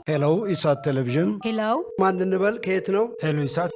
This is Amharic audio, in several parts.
ሄሎ ኢሳት ቴሌቪዥን ሄሎ ማን እንበል ከየት ነው? ሄሎ ኢሳት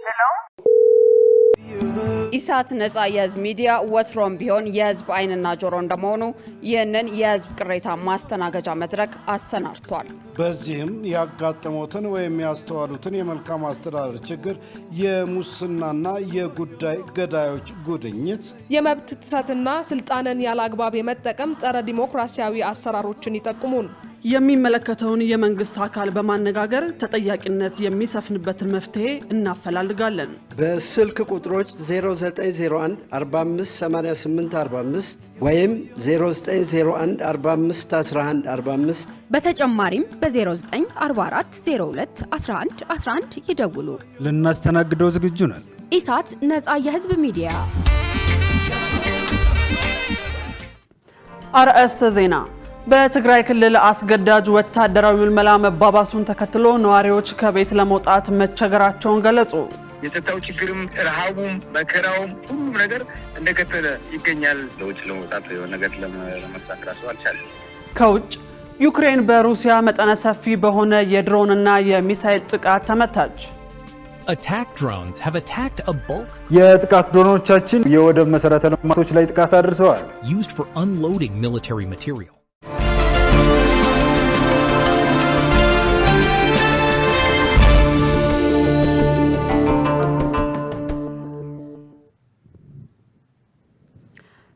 ኢሳት ነጻ የህዝብ ሚዲያ ወትሮም ቢሆን የህዝብ አይንና ጆሮ እንደመሆኑ ይህንን የህዝብ ቅሬታ ማስተናገጃ መድረክ አሰናድቷል። በዚህም ያጋጠሙትን ወይም ያስተዋሉትን የመልካም አስተዳደር ችግር፣ የሙስናና የጉዳይ ገዳዮች ጉድኝት፣ የመብት ጥሰትና ስልጣንን ያለአግባብ የመጠቀም ጸረ ዲሞክራሲያዊ አሰራሮችን ይጠቁሙን። የሚመለከተውን የመንግስት አካል በማነጋገር ተጠያቂነት የሚሰፍንበትን መፍትሄ እናፈላልጋለን። በስልክ ቁጥሮች 0901 458845 ወይም 0901 451145 በተጨማሪም በ0944 02 11 11 ይደውሉ። ልናስተናግደው ዝግጁ ነን። ኢሳት ነጻ የህዝብ ሚዲያ። አርዕስተ ዜና። በትግራይ ክልል አስገዳጅ ወታደራዊ ምልመላ መባባሱን ተከትሎ ነዋሪዎች ከቤት ለመውጣት መቸገራቸውን ገለጹ። የጸጥታው ችግርም ረሃቡም መከራውም ሁሉም ነገር እንደቀጠለ ይገኛል። ለውጭ ለመውጣት ነገር ለመስራት ራሱ አልቻለም። ከውጭ ዩክሬን በሩሲያ መጠነ ሰፊ በሆነ የድሮንና የሚሳኤል ጥቃት ተመታች። Attack drones have attacked a bulk የጥቃት ድሮኖቻችን የወደብ መሰረተ ልማቶች ላይ ጥቃት አድርሰዋል። used for unloading military material.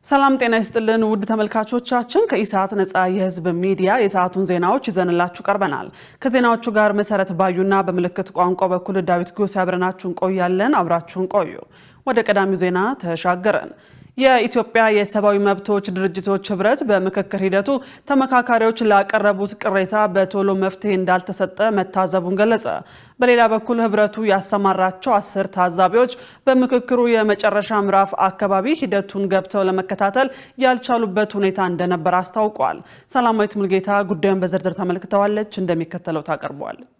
ሰላም ጤና ይስጥልን ውድ ተመልካቾቻችን፣ ከኢሳት ነጻ የህዝብ ሚዲያ የሰዓቱን ዜናዎች ይዘንላችሁ ቀርበናል። ከዜናዎቹ ጋር መሰረት ባዩና በምልክት ቋንቋ በኩል ዳዊት ጎስ አብረናችሁን ቆያለን። አብራችሁን ቆዩ። ወደ ቀዳሚው ዜና ተሻገረን። የኢትዮጵያ የሰብአዊ መብቶች ድርጅቶች ህብረት በምክክር ሂደቱ ተመካካሪዎች ላቀረቡት ቅሬታ በቶሎ መፍትሄ እንዳልተሰጠ መታዘቡን ገለጸ። በሌላ በኩል ህብረቱ ያሰማራቸው 10 ታዛቢዎች በምክክሩ የመጨረሻ ምዕራፍ አካባቢ ሂደቱን ገብተው ለመከታተል ያልቻሉበት ሁኔታ እንደነበር አስታውቋል። ሰላማዊት ሙልጌታ ጉዳዩን በዝርዝር ተመልክተዋለች፣ እንደሚከተለው ታቀርበዋለች።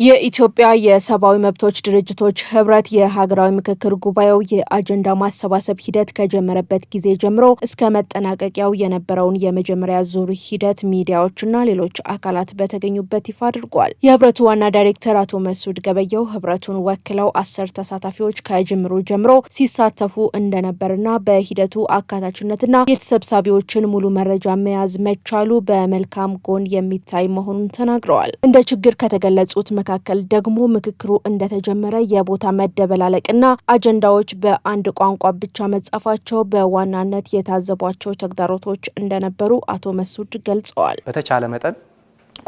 የኢትዮጵያ የሰብአዊ መብቶች ድርጅቶች ህብረት የሀገራዊ ምክክር ጉባኤው የአጀንዳ ማሰባሰብ ሂደት ከጀመረበት ጊዜ ጀምሮ እስከ መጠናቀቂያው የነበረውን የመጀመሪያ ዙር ሂደት ሚዲያዎችና ሌሎች አካላት በተገኙበት ይፋ አድርጓል። የህብረቱ ዋና ዳይሬክተር አቶ መስዑድ ገበየው ህብረቱን ወክለው 10 ተሳታፊዎች ከጅምሩ ጀምሮ ሲሳተፉ እንደነበርና በሂደቱ አካታችነትና የተሰብሳቢዎችን ሙሉ መረጃ መያዝ መቻሉ በመልካም ጎን የሚታይ መሆኑን ተናግረዋል። እንደ ችግር ከተገለጹት መካከል ደግሞ ምክክሩ እንደተጀመረ የቦታ መደበላለቅና አጀንዳዎች በአንድ ቋንቋ ብቻ መጻፋቸው በዋናነት የታዘቧቸው ተግዳሮቶች እንደነበሩ አቶ መስዑድ ገልጸዋል። በተቻለ መጠን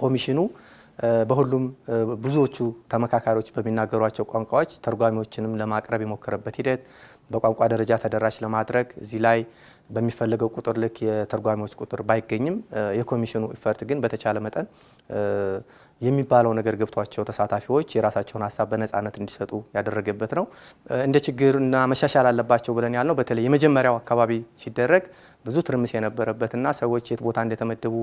ኮሚሽኑ በሁሉም ብዙዎቹ ተመካካሪዎች በሚናገሯቸው ቋንቋዎች ተርጓሚዎችንም ለማቅረብ የሞከረበት ሂደት በቋንቋ ደረጃ ተደራሽ ለማድረግ እዚህ ላይ በሚፈልገው ቁጥር ልክ የተርጓሚዎች ቁጥር ባይገኝም የኮሚሽኑ ኢፈርት ግን በተቻለ መጠን የሚባለው ነገር ገብቷቸው ተሳታፊዎች የራሳቸውን ሀሳብ በነፃነት እንዲሰጡ ያደረገበት ነው። እንደ ችግርና መሻሻል አለባቸው ብለን ያልነው በተለይ የመጀመሪያው አካባቢ ሲደረግ ብዙ ትርምስ የነበረበትና ሰዎች የት ቦታ እንደተመደቡ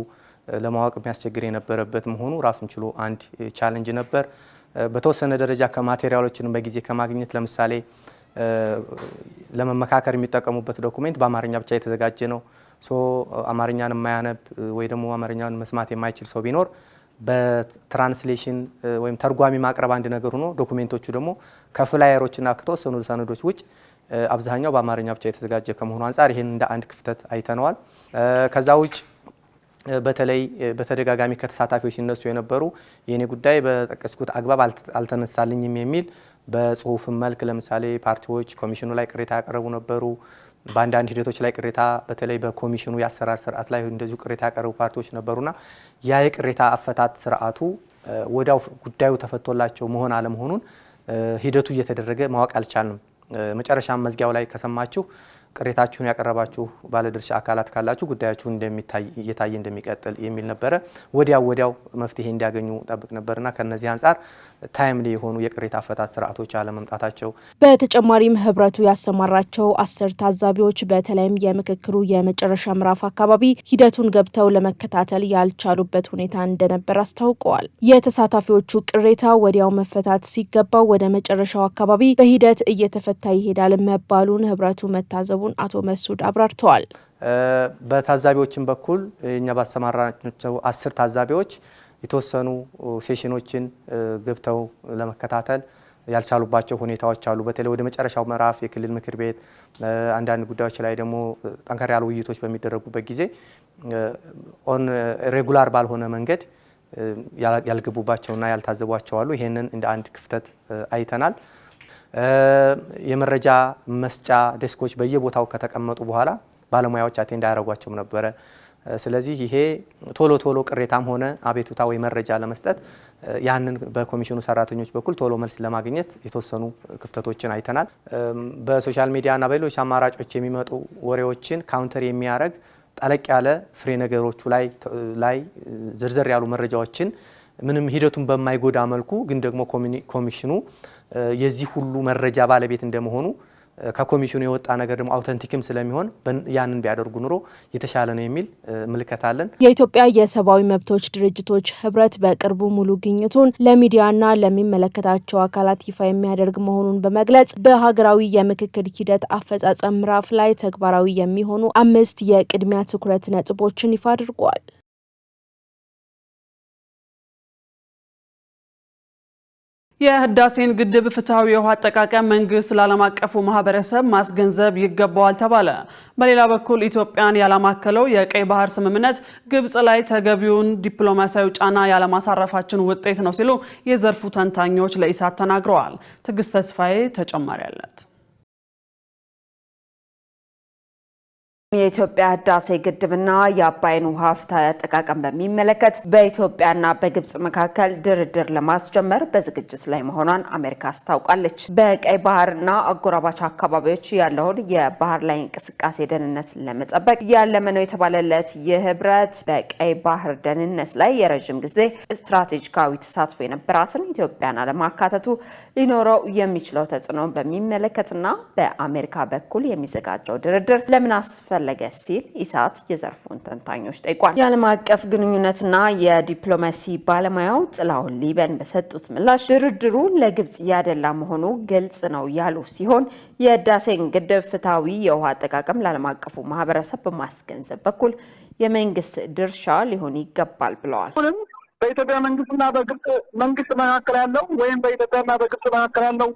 ለማወቅ የሚያስቸግር የነበረበት መሆኑ ራሱን ችሎ አንድ ቻሌንጅ ነበር። በተወሰነ ደረጃ ከማቴሪያሎችንም በጊዜ ከማግኘት ለምሳሌ ለመመካከር የሚጠቀሙበት ዶኩሜንት በአማርኛ ብቻ የተዘጋጀ ነው። አማርኛን የማያነብ ወይ ደግሞ አማርኛን መስማት የማይችል ሰው ቢኖር በትራንስሌሽን ወይም ተርጓሚ ማቅረብ አንድ ነገር ሆኖ ዶኩሜንቶቹ ደግሞ ከፍላየሮችና ከተወሰኑ ሰነዶች ውጭ አብዛኛው በአማርኛ ብቻ የተዘጋጀ ከመሆኑ አንፃር ይሄን እንደ አንድ ክፍተት አይተነዋል። ከዛ ውጭ በተለይ በተደጋጋሚ ከተሳታፊዎች ሲነሱ የነበሩ የኔ ጉዳይ በጠቀስኩት አግባብ አልተነሳልኝም የሚል በጽሁፍ መልክ ለምሳሌ ፓርቲዎች ኮሚሽኑ ላይ ቅሬታ ያቀረቡ ነበሩ። በአንዳንድ ሂደቶች ላይ ቅሬታ በተለይ በኮሚሽኑ የአሰራር ስርዓት ላይ እንደዚሁ ቅሬታ ያቀረቡ ፓርቲዎች ነበሩና ያ የቅሬታ አፈታት ስርዓቱ ወዲያው ጉዳዩ ተፈቶላቸው መሆን አለመሆኑን ሂደቱ እየተደረገ ማወቅ አልቻልንም። መጨረሻም መዝጊያው ላይ ከሰማችሁ ቅሬታችሁን ያቀረባችሁ ባለድርሻ አካላት ካላችሁ ጉዳያችሁ እየታየ እንደሚቀጥል የሚል ነበረ። ወዲያው መፍትሄ እንዲያገኙ ጠብቅ ነበርና ከነዚህ አንፃር ታይምሊ የሆኑ የቅሬታ አፈታት ስርዓቶች አለመምጣታቸው። በተጨማሪም ህብረቱ ያሰማራቸው 10 ታዛቢዎች በተለይም የምክክሩ የመጨረሻ ምዕራፍ አካባቢ ሂደቱን ገብተው ለመከታተል ያልቻሉበት ሁኔታ እንደነበር አስታውቀዋል። የተሳታፊዎቹ ቅሬታ ወዲያው መፈታት ሲገባው ወደ መጨረሻው አካባቢ በሂደት እየተፈታ ይሄዳል መባሉን ህብረቱ መታዘቡን አቶ መስዑድ አብራርተዋል። በታዛቢዎችን በኩል እኛ ባሰማራናቸው 10 ታዛቢዎች የተወሰኑ ሴሽኖችን ገብተው ለመከታተል ያልቻሉባቸው ሁኔታዎች አሉ። በተለይ ወደ መጨረሻው ምዕራፍ የክልል ምክር ቤት አንዳንድ ጉዳዮች ላይ ደግሞ ጠንከር ያሉ ውይይቶች በሚደረጉበት ጊዜ ኦን ሬጉላር ባልሆነ መንገድ ያልገቡባቸውና ያልታዘቧቸው አሉ። ይሄንን እንደ አንድ ክፍተት አይተናል። የመረጃ መስጫ ዴስኮች በየቦታው ከተቀመጡ በኋላ ባለሙያዎች አቴንድ ያደረጓቸው ነበረ። ስለዚህ ይሄ ቶሎ ቅሬታም ሆነ አቤቱታ ወይ መረጃ ለመስጠት ያንን በኮሚሽኑ ሰራተኞች በኩል ቶሎ መልስ ለማግኘት የተወሰኑ ክፍተቶችን አይተናል። በሶሻል ሚዲያና በሌሎች አማራጮች የሚመጡ ወሬዎችን ካውንተር የሚያደርግ ጠለቅ ያለ ፍሬ ነገሮቹ ላይ ዝርዝር ያሉ መረጃዎችን ምንም ሂደቱን በማይጎዳ መልኩ ግን ደግሞ ኮሚሽኑ የዚህ ሁሉ መረጃ ባለቤት እንደመሆኑ ከኮሚሽኑ የወጣ ነገር ደግሞ አውተንቲክም ስለሚሆን ያንን ቢያደርጉ ኑሮ የተሻለ ነው የሚል ምልከታለን። የኢትዮጵያ የሰብአዊ መብቶች ድርጅቶች ህብረት በቅርቡ ሙሉ ግኝቱን ለሚዲያና ለሚመለከታቸው አካላት ይፋ የሚያደርግ መሆኑን በመግለጽ በሀገራዊ የምክክር ሂደት አፈጻጸም ምዕራፍ ላይ ተግባራዊ የሚሆኑ 5 የቅድሚያ ትኩረት ነጥቦችን ይፋ አድርጓል። የህዳሴን ግድብ ፍትሃዊ የውሃ አጠቃቀም መንግስት ለዓለም አቀፉ ማህበረሰብ ማስገንዘብ ይገባዋል ተባለ። በሌላ በኩል ኢትዮጵያን ያላማከለው የቀይ ባህር ስምምነት ግብጽ ላይ ተገቢውን ዲፕሎማሲያዊ ጫና ያለማሳረፋችን ውጤት ነው ሲሉ የዘርፉ ተንታኞች ለኢሳት ተናግረዋል። ትዕግስት ተስፋዬ ተጨማሪ አላት። የኢትዮጵያ ህዳሴ ግድብና የአባይን ውሃ ፍትሃዊ አጠቃቀም በሚመለከት በኢትዮጵያና በግብጽ መካከል ድርድር ለማስጀመር በዝግጅት ላይ መሆኗን አሜሪካ አስታውቃለች። በቀይ ባህርና አጎራባች አካባቢዎች ያለውን የባህር ላይ እንቅስቃሴ ደህንነት ለመጠበቅ ያለመ ነው የተባለለት ይህ ህብረት በቀይ ባህር ደህንነት ላይ የረጅም ጊዜ ስትራቴጂካዊ ተሳትፎ የነበራትን ኢትዮጵያን አለማካተቱ ሊኖረው የሚችለው ተጽዕኖ በሚመለከትና በአሜሪካ በኩል የሚዘጋጀው ድርድር ለምን ፈለገ ሲል ኢሳት የዘርፉን ተንታኞች ጠይቋል። የዓለም አቀፍ ግንኙነትና የዲፕሎማሲ ባለሙያው ጥላሁን ሊበን በሰጡት ምላሽ ድርድሩ ለግብጽ ያደላ መሆኑ ግልጽ ነው ያሉ ሲሆን የህዳሴን ግድብ ፍትሃዊ የውሃ አጠቃቀም ለዓለም አቀፉ ማህበረሰብ በማስገንዘብ በኩል የመንግስት ድርሻ ሊሆን ይገባል ብለዋል። በኢትዮጵያ መንግስትና በግብጽ መንግስት መካከል ያለው ወይም በኢትዮጵያና በግብጽ መካከል ያለው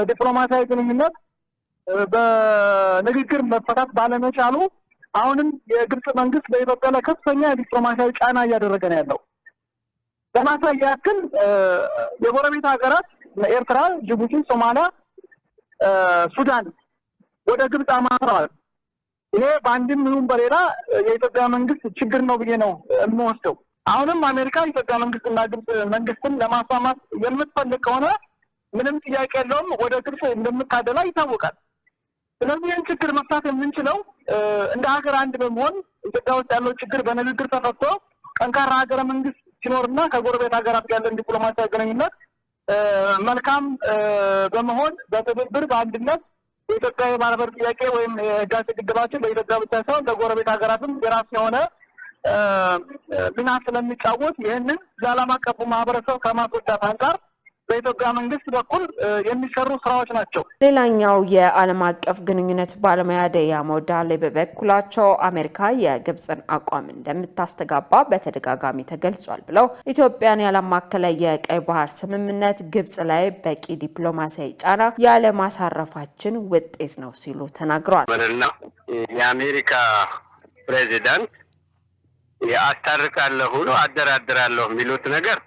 ዲፕሎማሲያዊ ግንኙነት በንግግር መፈታት ባለመቻሉ አሁንም የግብጽ መንግስት በኢትዮጵያ ላይ ከፍተኛ ዲፕሎማሲያዊ ጫና እያደረገ ነው ያለው። ለማሳያ ያክል የጎረቤት ሀገራት ኤርትራ፣ ጅቡቲ፣ ሶማሊያ፣ ሱዳን ወደ ግብጽ አማርተዋል። ይሄ በአንድም ይሁን በሌላ የኢትዮጵያ መንግስት ችግር ነው ብዬ ነው የምወስደው። አሁንም አሜሪካ የኢትዮጵያ መንግስትና ግብጽ መንግስትን ለማስማማት የምትፈልግ ከሆነ ምንም ጥያቄ የለውም ወደ ግብጽ እንደምታደላ ይታወቃል። ስለዚህ ይህን ችግር መፍታት የምንችለው እንደ ሀገር አንድ በመሆን ኢትዮጵያ ውስጥ ያለው ችግር በንግግር ተፈቶ ጠንካራ ሀገረ መንግስት ሲኖርና ከጎረቤት ሀገራት ያለን ዲፕሎማሲያዊ ግንኙነት መልካም በመሆን በትብብር በአንድነት የኢትዮጵያ የባህር በር ጥያቄ ወይም የህዳሴ ግድባችን ለኢትዮጵያ ብቻ ሳይሆን ለጎረቤት ሀገራትም የራሱ የሆነ ሚና ስለሚጫወት ይህንን ለዓለም አቀፉ ማህበረሰብ ከማስረዳት አንጻር በኢትዮጵያ መንግስት በኩል የሚሰሩ ስራዎች ናቸው። ሌላኛው የዓለም አቀፍ ግንኙነት ባለሙያ ደያሞ ዳሌ በበኩላቸው አሜሪካ የግብጽን አቋም እንደምታስተጋባ በተደጋጋሚ ተገልጿል ብለው ኢትዮጵያን ያላማከለ የቀይ ባህር ስምምነት ግብጽ ላይ በቂ ዲፕሎማሲያዊ ጫና ያለማሳረፋችን ውጤት ነው ሲሉ ተናግረዋል። የአሜሪካ ፕሬዚዳንት ያስታርቃለሁ ነው አደራድራለሁ የሚሉት ነገር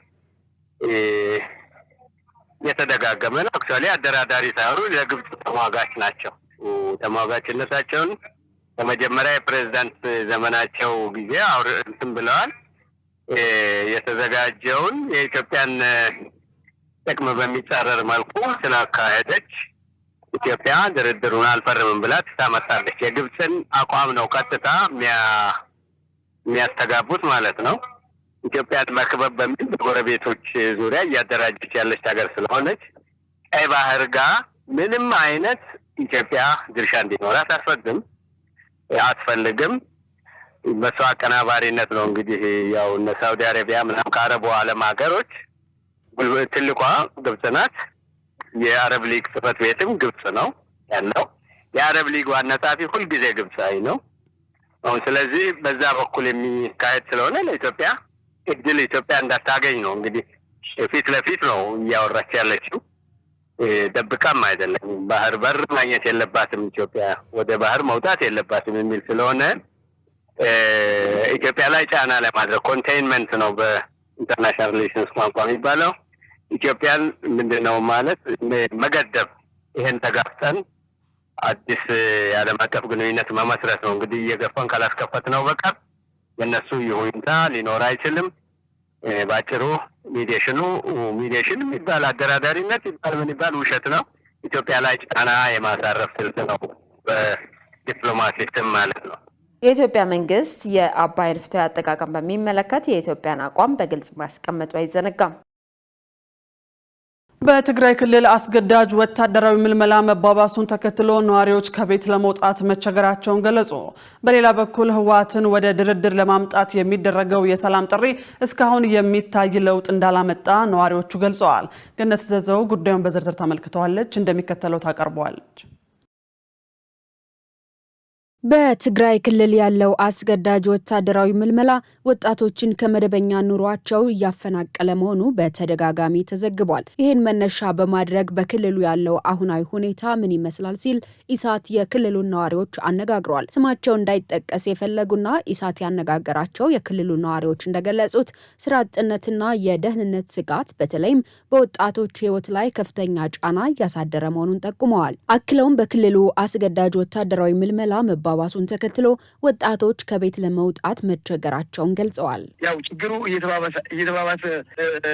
የተደጋገመ ነው። አክቹአሊ አደራዳሪ ሳይሆኑ ለግብጽ ተሟጋች ናቸው። ተሟጋችነታቸውን በመጀመሪያ የፕሬዝዳንት ዘመናቸው ጊዜ እንትን ብለዋል። የተዘጋጀውን የኢትዮጵያን ጥቅም በሚጻረር መልኩ ስላካሄደች ኢትዮጵያ ድርድሩን አልፈርምም ብላ ትታመጣለች። የግብጽን አቋም ነው ቀጥታ የሚያስተጋቡት ማለት ነው። ኢትዮጵያን መክበብ በሚል በጎረቤቶች ዙሪያ እያደራጀች ያለች ሀገር ስለሆነች ቀይ ባህር ጋር ምንም አይነት ኢትዮጵያ ድርሻ እንዲኖራት አትፈልግም። በሷ አቀናባሪነት ነው እንግዲህ ያው እነ ሳውዲ አረቢያ ምናምን ከአረቡ ዓለም ሀገሮች ትልቋ ግብጽ ናት። የአረብ ሊግ ጽሕፈት ቤትም ግብጽ ነው ያለው። የአረብ ሊግ ዋና ጸሐፊ ሁልጊዜ ግብጻዊ ነው። ስለዚህ በዛ በኩል የሚካሄድ ስለሆነ ለኢትዮጵያ እድል ኢትዮጵያ እንዳታገኝ ነው እንግዲህ ፊት ለፊት ነው እያወራች ያለችው። ደብቃም አይደለም። ባህር በር ማግኘት የለባትም ኢትዮጵያ፣ ወደ ባህር መውጣት የለባትም የሚል ስለሆነ ኢትዮጵያ ላይ ጫና ለማድረግ ኮንቴይንመንት ነው በኢንተርናሽናል ሪሌሽንስ ቋንቋ የሚባለው። ኢትዮጵያን ምንድነው ማለት መገደብ፣ ይሄን ተጋፍጠን አዲስ የዓለም አቀፍ ግንኙነት መመስረት ነው። እንግዲህ እየገፋን ካላስከፈት ነው በቀር የነሱ ይሁንታ ሊኖር አይችልም። ባጭሩ ሚዲሽን የሚባል አደራዳሪነት ይባል ምን ይባል ውሸት ነው። ኢትዮጵያ ላይ ጫና የማሳረፍ ስልት ነው በዲፕሎማሲ ስም ማለት ነው። የኢትዮጵያ መንግስት የአባይን ፍትሐዊ አጠቃቀም በሚመለከት የኢትዮጵያን አቋም በግልጽ ማስቀመጡ አይዘነጋም። በትግራይ ክልል አስገዳጅ ወታደራዊ ምልመላ መባባሱን ተከትሎ ነዋሪዎች ከቤት ለመውጣት መቸገራቸውን ገለጹ። በሌላ በኩል ህወሓትን ወደ ድርድር ለማምጣት የሚደረገው የሰላም ጥሪ እስካሁን የሚታይ ለውጥ እንዳላመጣ ነዋሪዎቹ ገልጸዋል። ገነት ዘዘው ጉዳዩን በዝርዝር ተመልክተዋለች፣ እንደሚከተለው ታቀርበዋለች። በትግራይ ክልል ያለው አስገዳጅ ወታደራዊ ምልመላ ወጣቶችን ከመደበኛ ኑሯቸው እያፈናቀለ መሆኑ በተደጋጋሚ ተዘግቧል። ይህን መነሻ በማድረግ በክልሉ ያለው አሁናዊ ሁኔታ ምን ይመስላል ሲል ኢሳት የክልሉን ነዋሪዎች አነጋግሯል። ስማቸው እንዳይጠቀስ የፈለጉና ኢሳት ያነጋገራቸው የክልሉ ነዋሪዎች እንደገለጹት ስራ አጥነትና የደህንነት ስጋት በተለይም በወጣቶች ህይወት ላይ ከፍተኛ ጫና እያሳደረ መሆኑን ጠቁመዋል። አክለውም በክልሉ አስገዳጅ ወታደራዊ ምልመላ ባባሱን ተከትሎ ወጣቶች ከቤት ለመውጣት መቸገራቸውን ገልጸዋል። ያው ችግሩ እየተባባሰ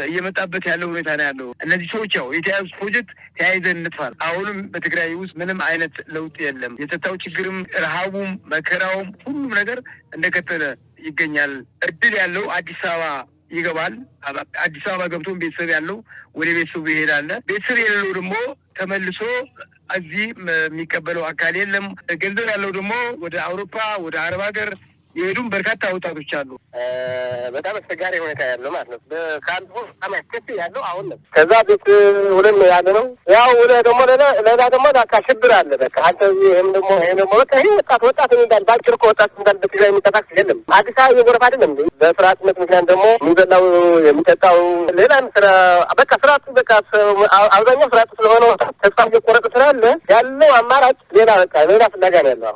እየመጣበት ያለው ሁኔታ ነው ያለው። እነዚህ ሰዎች ያው የተያዙ ፕሮጀክት ተያይዘን እንጥፋል። አሁንም በትግራይ ውስጥ ምንም አይነት ለውጥ የለም። የጸጥታው ችግርም ረሃቡም መከራውም ሁሉም ነገር እንደቀጠለ ይገኛል። እድል ያለው አዲስ አበባ ይገባል። አዲስ አበባ ገብቶ ቤተሰብ ያለው ወደ ቤተሰቡ ይሄዳል። ቤተሰብ የሌለው ደግሞ ተመልሶ እዚህ የሚቀበለው አካል የለም። ገንዘብ ያለው ደግሞ ወደ አውሮፓ ወደ አረብ ሀገር የሄዱም በርካታ ወጣቶች አሉ። በጣም አስቸጋሪ ሁኔታ ያለው ማለት ነው። ከአንዱ በጣም ያስከፍ ያለው አሁን ነው። ከዛ ቤት ሁለም ያለ ነው። ያው ደግሞ ሌላ ደግሞ ሽብር አለ። በቃ አንተ ይሄም ደግሞ በቃ ይሄ ወጣት እንዳል ባጭር ከወጣት እንዳል በትግራይ የሚጠቃስ የለም። አዲስ አበባ የጎረፍ አይደለም እንዴ? በፍርሃትነት ምክንያት ደግሞ የሚበላው የሚጠጣው ሌላም ስራ በቃ ፍርሃቱ በቃ አብዛኛው ፍርሃቱ ስለሆነ ወጣት ተስፋ እየቆረጠ ስላለ ያለው አማራጭ ሌላ በቃ ሌላ ፍላጋ ነው ያለው።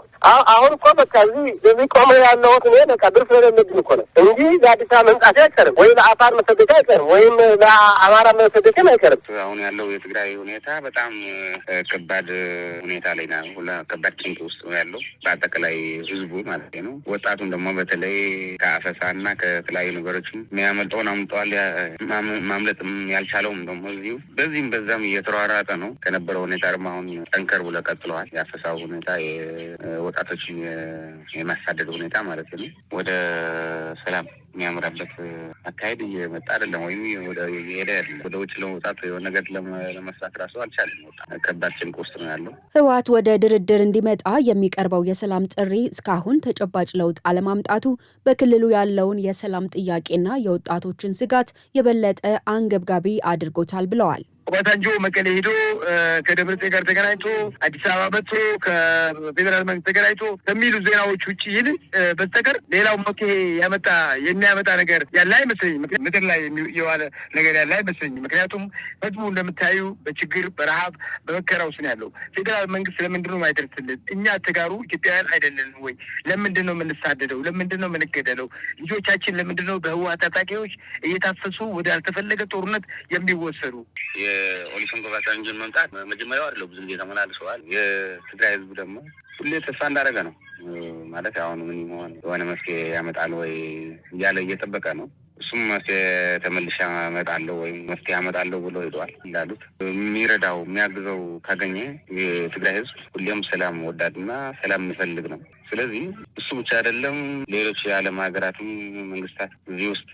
አሁን እኮ በቃ እዚህ ቆመ ያለው በቃ ብር ስለሌለብን እኮ ነው እንጂ ለአዲስ አበባ መምጣት አይቀርም፣ ወይም ለአፋር መሰደድ አይቀርም፣ ወይም ለአማራ መሰደድ አይቀርም። አሁን ያለው የትግራይ ሁኔታ በጣም ከባድ ሁኔታ ላይ ነው። ከባድ ጭንቅ ውስጥ ነው ያለው በአጠቃላይ ህዝቡ ማለት ነው። ወጣቱን ደግሞ በተለይ ከአፈሳና ከተለያዩ ነገሮችም የሚያመልጠውን አምልጠዋል። ማምለጥም ያልቻለውም ደግሞ እዚሁ በዚህም በዛም እየተሯሯጠ ነው። ከነበረው ሁኔታ ደግሞ አሁን ጠንከር ብሎ ቀጥለዋል። የአፈሳው ሁኔታ ወጣቶችን የማሳደድ ሁኔታ ማለት ነው። ወደ ሰላም የሚያምራበት አካሄድ እየመጣ አይደለም፣ ወይም ወደ ውጭ ለመውጣት የሆነ ነገር ለመስራት ራሱ አልቻለም። ከባድ ጭንቅ ውስጥ ነው ያለው። ህወሓት ወደ ድርድር እንዲመጣ የሚቀርበው የሰላም ጥሪ እስካሁን ተጨባጭ ለውጥ አለማምጣቱ በክልሉ ያለውን የሰላም ጥያቄና የወጣቶችን ስጋት የበለጠ አንገብጋቢ አድርጎታል ብለዋል። ኦባሳንጆ መቀሌ ሄዶ ከደብረጽዮን ጋር ተገናኝቶ አዲስ አበባ መጥቶ ከፌዴራል መንግስት ተገናኝቶ ከሚሉ ዜናዎች ውጭ ይል በስተቀር ሌላው መፍትሄ የሚያመጣ ነገር ያለ አይመስለኝም። ምድር ላይ የዋለ ነገር ያለ አይመስለኝም። ምክንያቱም ህዝቡ እንደምታዩ በችግር በረሃብ በመከራ ውስጥ ነው ያለው። ፌዴራል መንግስት ለምንድን ነው የማይደርስልን? እኛ ተጋሩ ኢትዮጵያውያን አይደለንም ወይ? ለምንድን ነው የምንሳደደው? ለምንድን ነው የምንገደለው? ልጆቻችን ለምንድን ነው በህወሓት ታጣቂዎች እየታፈሱ ወደ ያልተፈለገ ጦርነት የሚወሰዱ? የኦሊሰን ኦባሳንጆን መምጣት መጀመሪያው አይደለም፣ ብዙ ጊዜ ተመላልሰዋል። የትግራይ ህዝብ ደግሞ ሁሌ ተስፋ እንዳደረገ ነው ማለት አሁን ምን ይሆን የሆነ መፍትሄ ያመጣል ወይ እያለ እየጠበቀ ነው። እሱም መፍትሄ ተመልሼ አመጣለሁ ወይም መፍትሄ አመጣለሁ ብሎ ሄዷል። እንዳሉት የሚረዳው የሚያግዘው ካገኘ የትግራይ ህዝብ ሁሌም ሰላም ወዳድና ሰላም የሚፈልግ ነው። ስለዚህ እሱ ብቻ አይደለም፣ ሌሎች የዓለም ሀገራትም መንግስታት እዚህ ውስጥ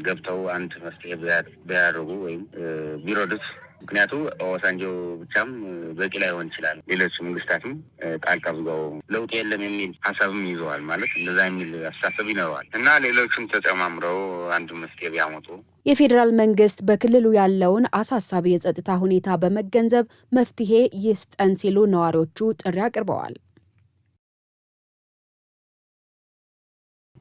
ገብተው አንድ መፍትሄ ቢያደርጉ ወይም ቢረዱት። ምክንያቱ ኦባሳንጆ ብቻም በቂ ላይሆን ይችላል። ሌሎች መንግስታትም ጣልቃ ብገው ለውጥ የለም የሚል ሀሳብም ይዘዋል ማለት እንደዛ የሚል አስተሳሰብ ይኖረዋል እና ሌሎችም ተጨማምረው አንድ መፍትሄ ቢያመጡ። የፌዴራል መንግስት በክልሉ ያለውን አሳሳቢ የጸጥታ ሁኔታ በመገንዘብ መፍትሄ ይስጠን ሲሉ ነዋሪዎቹ ጥሪ አቅርበዋል።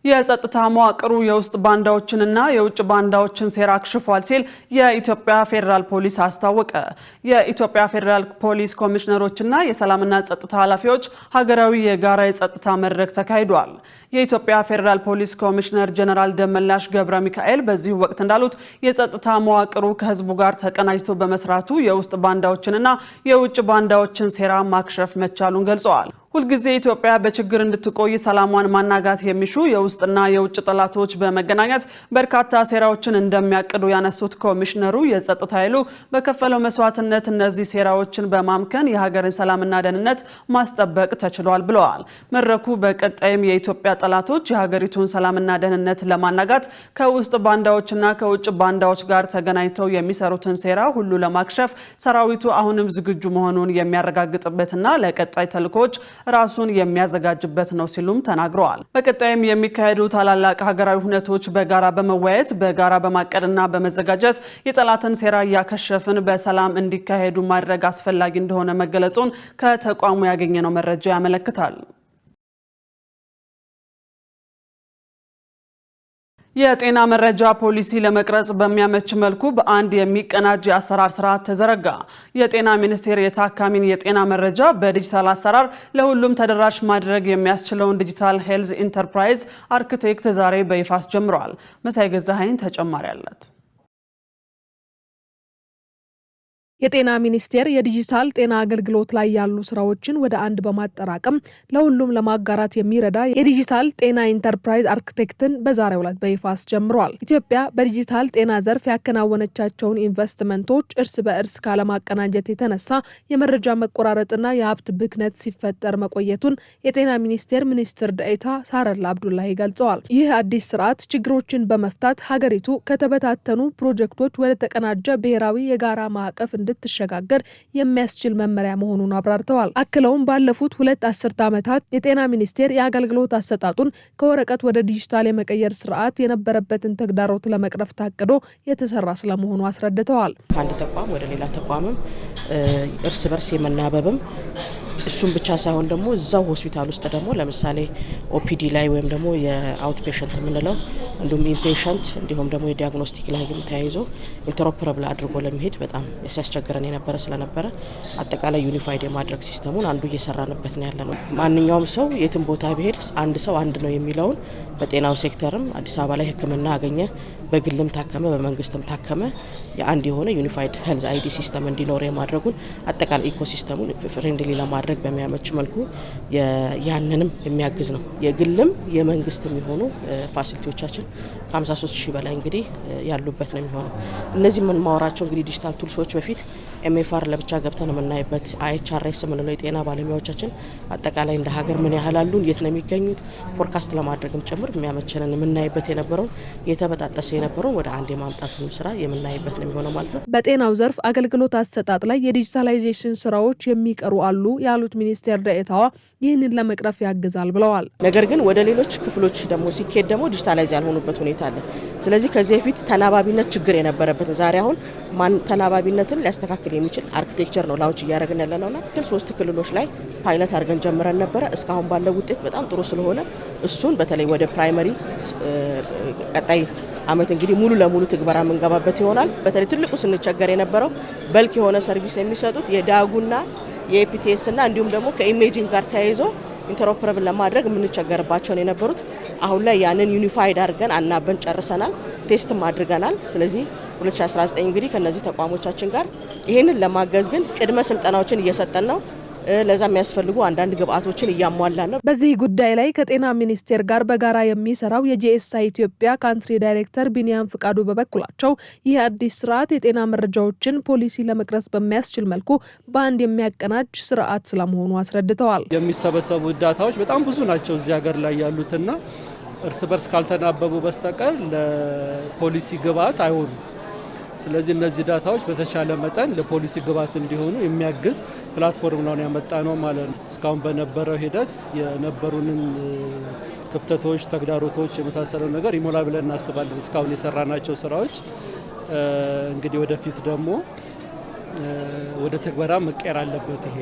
የጸጥታ መዋቅሩ የውስጥ ባንዳዎችንና የውጭ ባንዳዎችን ሴራ አክሽፏል ሲል የኢትዮጵያ ፌዴራል ፖሊስ አስታወቀ። የኢትዮጵያ ፌዴራል ፖሊስ ኮሚሽነሮችና የሰላምና ጸጥታ ኃላፊዎች ሀገራዊ የጋራ የጸጥታ መድረክ ተካሂዷል። የኢትዮጵያ ፌዴራል ፖሊስ ኮሚሽነር ጀነራል ደመላሽ ገብረ ሚካኤል በዚህ ወቅት እንዳሉት የጸጥታ መዋቅሩ ከህዝቡ ጋር ተቀናጅቶ በመስራቱ የውስጥ ባንዳዎችንና የውጭ ባንዳዎችን ሴራ ማክሸፍ መቻሉን ገልጸዋል። ሁልጊዜ ኢትዮጵያ በችግር እንድትቆይ ሰላሟን ማናጋት የሚሹ የውስጥና የውጭ ጠላቶች በመገናኘት በርካታ ሴራዎችን እንደሚያቅዱ ያነሱት ኮሚሽነሩ የጸጥታ ኃይሉ በከፈለው መስዋዕትነት እነዚህ ሴራዎችን በማምከን የሀገርን ሰላምና ደህንነት ማስጠበቅ ተችሏል ብለዋል። መድረኩ በቀጣይም የኢትዮጵያ ጠላቶች የሀገሪቱን ሰላምና ደህንነት ለማናጋት ከውስጥ ባንዳዎችና ከውጭ ባንዳዎች ጋር ተገናኝተው የሚሰሩትን ሴራ ሁሉ ለማክሸፍ ሰራዊቱ አሁንም ዝግጁ መሆኑን የሚያረጋግጥበትና ለቀጣይ ተልዕኮች ራሱን የሚያዘጋጅበት ነው ሲሉም ተናግረዋል። በቀጣይም የሚካሄዱ ታላላቅ ሀገራዊ ሁነቶች በጋራ በመወያየት በጋራ በማቀድና በመዘጋጀት የጠላትን ሴራ ያከሸፍን በሰላም እንዲካሄዱ ማድረግ አስፈላጊ እንደሆነ መገለጹን ከተቋሙ ያገኘነው መረጃ ያመለክታል። የጤና መረጃ ፖሊሲ ለመቅረጽ በሚያመች መልኩ በአንድ የሚቀናጅ የአሰራር ስርዓት ተዘረጋ። የጤና ሚኒስቴር የታካሚን የጤና መረጃ በዲጂታል አሰራር ለሁሉም ተደራሽ ማድረግ የሚያስችለውን ዲጂታል ሄልዝ ኢንተርፕራይዝ አርክቴክት ዛሬ በይፋ አስጀምሯል። መሳይ ገዛኸኝ ተጨማሪ አላት። የጤና ሚኒስቴር የዲጂታል ጤና አገልግሎት ላይ ያሉ ስራዎችን ወደ አንድ በማጠራቀም ለሁሉም ለማጋራት የሚረዳ የዲጂታል ጤና ኢንተርፕራይዝ አርክቴክትን በዛሬው ዕለት በይፋ አስጀምሯል። ኢትዮጵያ በዲጂታል ጤና ዘርፍ ያከናወነቻቸውን ኢንቨስትመንቶች እርስ በእርስ ካለማቀናጀት የተነሳ የመረጃ መቆራረጥና የሀብት ብክነት ሲፈጠር መቆየቱን የጤና ሚኒስቴር ሚኒስትር ዴኤታ ሳረላ አብዱላሂ ገልጸዋል። ይህ አዲስ ስርዓት ችግሮችን በመፍታት ሀገሪቱ ከተበታተኑ ፕሮጀክቶች ወደ ተቀናጀ ብሔራዊ የጋራ ማዕቀፍ እንድትሸጋገር የሚያስችል መመሪያ መሆኑን አብራርተዋል። አክለውም ባለፉት 2 አስርት ዓመታት የጤና ሚኒስቴር የአገልግሎት አሰጣጡን ከወረቀት ወደ ዲጂታል የመቀየር ስርዓት የነበረበትን ተግዳሮት ለመቅረፍ ታቅዶ የተሰራ ስለመሆኑ አስረድተዋል። ከአንድ ተቋም ወደ ሌላ ተቋምም እርስ በርስ የመናበብም እሱም ብቻ ሳይሆን ደግሞ እዛው ሆስፒታል ውስጥ ደግሞ ለምሳሌ ኦፒዲ ላይ ወይም ደግሞ የአውት ፔሸንት የምንለው እንዲሁም ኢንፔሸንት እንዲሁም ደግሞ የዲያግኖስቲክ ላይ ግን ተያይዞ ኢንተሮፕረብል አድርጎ ለመሄድ በጣም ሲያስቸግረን የነበረ ስለነበረ አጠቃላይ ዩኒፋይድ የማድረግ ሲስተሙን አንዱ እየሰራንበት ነው ያለነው። ማንኛውም ሰው የትም ቦታ ቢሄድ አንድ ሰው አንድ ነው የሚለውን በጤናው ሴክተርም አዲስ አበባ ላይ ሕክምና አገኘ፣ በግልም ታከመ፣ በመንግስትም ታከመ የአንድ የሆነ ዩኒፋይድ ሄልዝ አይዲ ሲስተም እንዲኖር የማድረጉን አጠቃላይ ኢኮሲስተሙን ፍሬንድሊ ለማድረግ በሚያመች መልኩ ያንንም የሚያግዝ ነው። የግልም የመንግስትም የሆኑ ፋሲሊቲዎቻችን ከ53,000 በላይ እንግዲህ ያሉበት ነው የሚሆነው። እነዚህ ምን ማወራቸው እንግዲህ ዲጂታል ቱልሶች በፊት ኤምኤፍአር ለብቻ ገብተን የምናይበት አይኤችአርኤስ የምንለው የጤና ባለሙያዎቻችን አጠቃላይ እንደ ሀገር ምን ያህል አሉን፣ የት ነው የሚገኙት ፎርካስት ለማድረግም ጭምር የሚያመቸንን የምናይበት የነበረው የተበጣጠሰ የነበረው ወደ አንድ የማምጣቱን ስራ የምናይበት ነው የሚሆነው ማለት ነው። በጤናው ዘርፍ አገልግሎት አሰጣጥ ላይ የዲጂታላይዜሽን ስራዎች የሚቀሩ አሉ ያሉት ሚኒስቴር ዴኤታዋ ይህንን ለመቅረፍ ያግዛል ብለዋል። ነገር ግን ወደ ሌሎች ክፍሎች ደግሞ ሲኬድ ደግሞ ዲጂታላይዝ ያልሆኑበት ሁኔታ አለ። ስለዚህ ከዚህ በፊት ተናባቢነት ችግር የነበረበት ዛሬ አሁን ተናባቢነትን ሊያስተካክል የሚችል አርኪቴክቸር ነው ላውንች እያደረግን ያለነውና 3 ክልሎች ላይ ፓይለት አድርገን ጀምረን ነበረ። እስካሁን ባለው ውጤት በጣም ጥሩ ስለሆነ እሱን በተለይ ወደ ፕራይመሪ ቀጣይ አመት እንግዲህ ሙሉ ለሙሉ ትግበራ መንገባበት ይሆናል። በተለይ ትልቁ ስንቸገር የነበረው በልክ የሆነ ሰርቪስ የሚሰጡት የዳጉና የኤፒቲኤስ እና እንዲሁም ደግሞ ከኢሜጂንግ ጋር ተያይዞ ኢንተሮፕረብል ለማድረግ የምንቸገርባቸው ነው የነበሩት። አሁን ላይ ያንን ዩኒፋይድ አድርገን አናበን ጨርሰናል፣ ቴስትም አድርገናል። ስለዚህ 2019 እንግዲህ ከነዚህ ተቋሞቻችን ጋር ይሄንን ለማገዝ ግን ቅድመ ስልጠናዎችን እየሰጠን ነው። ለዛ የሚያስፈልጉ አንዳንድ ግብአቶችን እያሟላን ነው። በዚህ ጉዳይ ላይ ከጤና ሚኒስቴር ጋር በጋራ የሚሰራው የጂኤስአይ ኢትዮጵያ ካንትሪ ዳይሬክተር ቢኒያም ፍቃዱ በበኩላቸው ይህ አዲስ ስርዓት የጤና መረጃዎችን ፖሊሲ ለመቅረጽ በሚያስችል መልኩ በአንድ የሚያቀናጅ ስርዓት ስለመሆኑ አስረድተዋል። የሚሰበሰቡ ዳታዎች በጣም ብዙ ናቸው እዚህ ሀገር ላይ ያሉትና እርስ በርስ ካልተናበቡ በስተቀር ለፖሊሲ ግብአት አይሆኑም። ስለዚህ እነዚህ ዳታዎች በተሻለ መጠን ለፖሊሲ ግብዓት እንዲሆኑ የሚያግዝ ፕላትፎርም ነው ያመጣ ነው ማለት ነው። እስካሁን በነበረው ሂደት የነበሩንን ክፍተቶች፣ ተግዳሮቶች የመሳሰለው ነገር ይሞላል ብለን እናስባለን። እስካሁን የሰራናቸው ስራዎች እንግዲህ ወደፊት ደግሞ ወደ ተግባራ መቀየር አለበት። ይሄ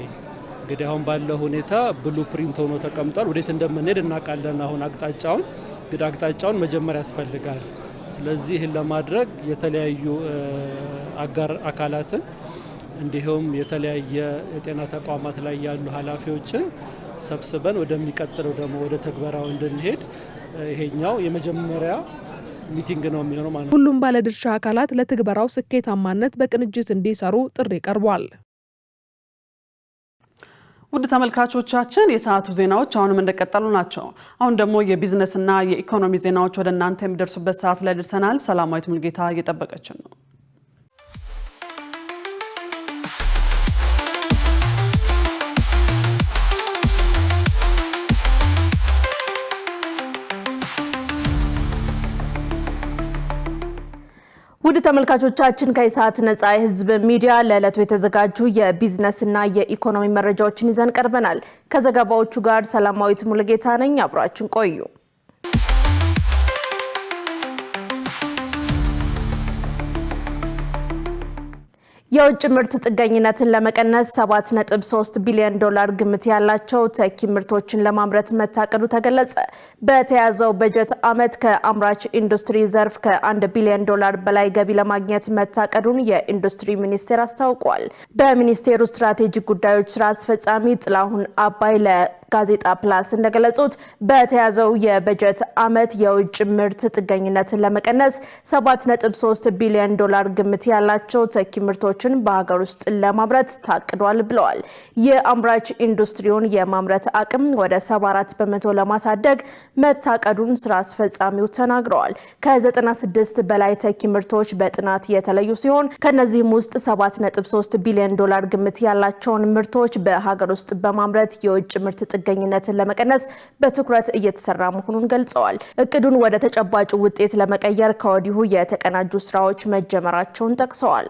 እንግዲህ አሁን ባለው ሁኔታ ብሉ ፕሪንት ሆኖ ተቀምጧል። ወዴት እንደምንሄድ እናውቃለን። አሁን አቅጣጫውን ግን አቅጣጫውን መጀመሪያ ያስፈልጋል። ስለዚህ ይህን ለማድረግ የተለያዩ አጋር አካላትን እንዲሁም የተለያየ የጤና ተቋማት ላይ ያሉ ኃላፊዎችን ሰብስበን ወደሚቀጥለው ደግሞ ወደ ተግባራው እንድንሄድ ይሄኛው የመጀመሪያ ሚቲንግ ነው የሚሆነው ማለት ነው። ሁሉም ባለድርሻ አካላት ለትግበራው ስኬታማነት በቅንጅት እንዲሰሩ ጥሪ ቀርቧል። ውድ ተመልካቾቻችን የሰዓቱ ዜናዎች አሁንም እንደቀጠሉ ናቸው። አሁን ደግሞ የቢዝነስና የኢኮኖሚ ዜናዎች ወደ እናንተ የሚደርሱበት ሰዓት ላይ ደርሰናል። ሰላማዊት ሙልጌታ እየጠበቀችን ነው። ውድ ተመልካቾቻችን ከኢሳት ነጻ የህዝብ ሚዲያ ለዕለቱ የተዘጋጁ የቢዝነስና የኢኮኖሚ መረጃዎችን ይዘን ቀርበናል። ከዘገባዎቹ ጋር ሰላማዊት ሙልጌታ ነኝ። አብራችን ቆዩ። የውጭ ምርት ጥገኝነትን ለመቀነስ 7.3 ቢሊዮን ዶላር ግምት ያላቸው ተኪ ምርቶችን ለማምረት መታቀዱ ተገለጸ። በተያዘው በጀት ዓመት ከአምራች ኢንዱስትሪ ዘርፍ ከ1 ቢሊዮን ዶላር በላይ ገቢ ለማግኘት መታቀዱን የኢንዱስትሪ ሚኒስቴር አስታውቋል። በሚኒስቴሩ ስትራቴጂክ ጉዳዮች ስራ አስፈጻሚ ጥላሁን አባይ ጋዜጣ ፕላስ እንደገለጹት በተያዘው የበጀት ዓመት የውጭ ምርት ጥገኝነትን ለመቀነስ 7.3 ቢሊዮን ዶላር ግምት ያላቸው ተኪ ምርቶችን በሀገር ውስጥ ለማምረት ታቅዷል ብለዋል። የአምራች ኢንዱስትሪውን የማምረት አቅም ወደ 74 በመቶ ለማሳደግ መታቀዱን ስራ አስፈጻሚው ተናግረዋል። ከ96 በላይ ተኪ ምርቶች በጥናት የተለዩ ሲሆን ከነዚህም ውስጥ 7.3 ቢሊዮን ዶላር ግምት ያላቸውን ምርቶች በሀገር ውስጥ በማምረት የውጭ ምርት ጥገኝነትን ለመቀነስ በትኩረት እየተሰራ መሆኑን ገልጸዋል። እቅዱን ወደ ተጨባጭ ውጤት ለመቀየር ከወዲሁ የተቀናጁ ስራዎች መጀመራቸውን ጠቅሰዋል።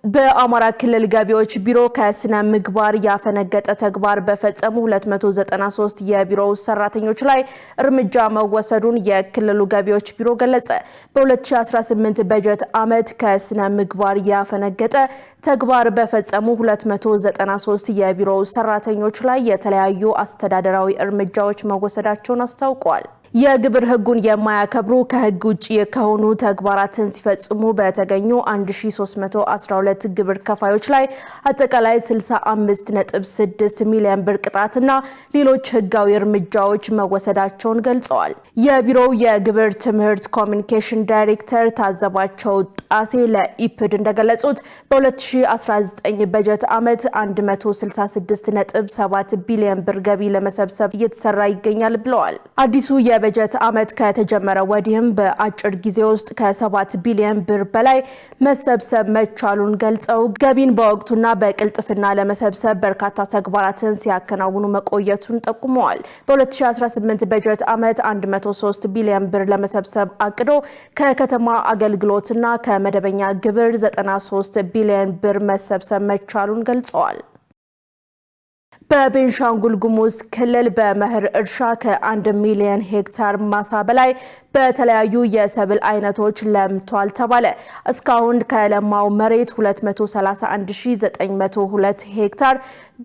በአማራ ክልል ገቢዎች ቢሮ ከስነ ምግባር ያፈነገጠ ተግባር በፈጸሙ 293 የቢሮው ሰራተኞች ላይ እርምጃ መወሰዱን የክልሉ ገቢዎች ቢሮ ገለጸ። በ2018 በጀት ዓመት ከስነ ምግባር ያፈነገጠ ተግባር በፈጸሙ 293 የቢሮው ሰራተኞች ላይ የተለያዩ አስተዳደራዊ እርምጃዎች መወሰዳቸውን አስታውቋል። የግብር ህጉን የማያከብሩ ከህግ ውጪ ከሆኑ ተግባራትን ሲፈጽሙ በተገኙ 1312 ግብር ከፋዮች ላይ አጠቃላይ 65.6 ሚሊዮን ብር ቅጣትና ሌሎች ህጋዊ እርምጃዎች መወሰዳቸውን ገልጸዋል። የቢሮው የግብር ትምህርት ኮሚኒኬሽን ዳይሬክተር ታዘባቸው ጣሴ ለኢፕድ እንደገለጹት በ2019 በጀት ዓመት 166.7 ቢሊዮን ብር ገቢ ለመሰብሰብ እየተሰራ ይገኛል ብለዋል። አዲሱ በጀት ዓመት ከተጀመረ ወዲህም በአጭር ጊዜ ውስጥ ከ7 ቢሊዮን ብር በላይ መሰብሰብ መቻሉን ገልጸው ገቢን በወቅቱና በቅልጥፍና ለመሰብሰብ በርካታ ተግባራትን ሲያከናውኑ መቆየቱን ጠቁመዋል። በ2018 በጀት ዓመት 103 ቢሊዮን ብር ለመሰብሰብ አቅዶ ከከተማ አገልግሎትና ከመደበኛ ግብር 93 ቢሊዮን ብር መሰብሰብ መቻሉን ገልጸዋል። በቤንሻንጉል ጉሙዝ ክልል በመኸር እርሻ ከ1 ሚሊዮን ሄክታር ማሳ በላይ በተለያዩ የሰብል አይነቶች ለምቷል ተባለ። እስካሁን ከለማው መሬት 231902 ሄክታር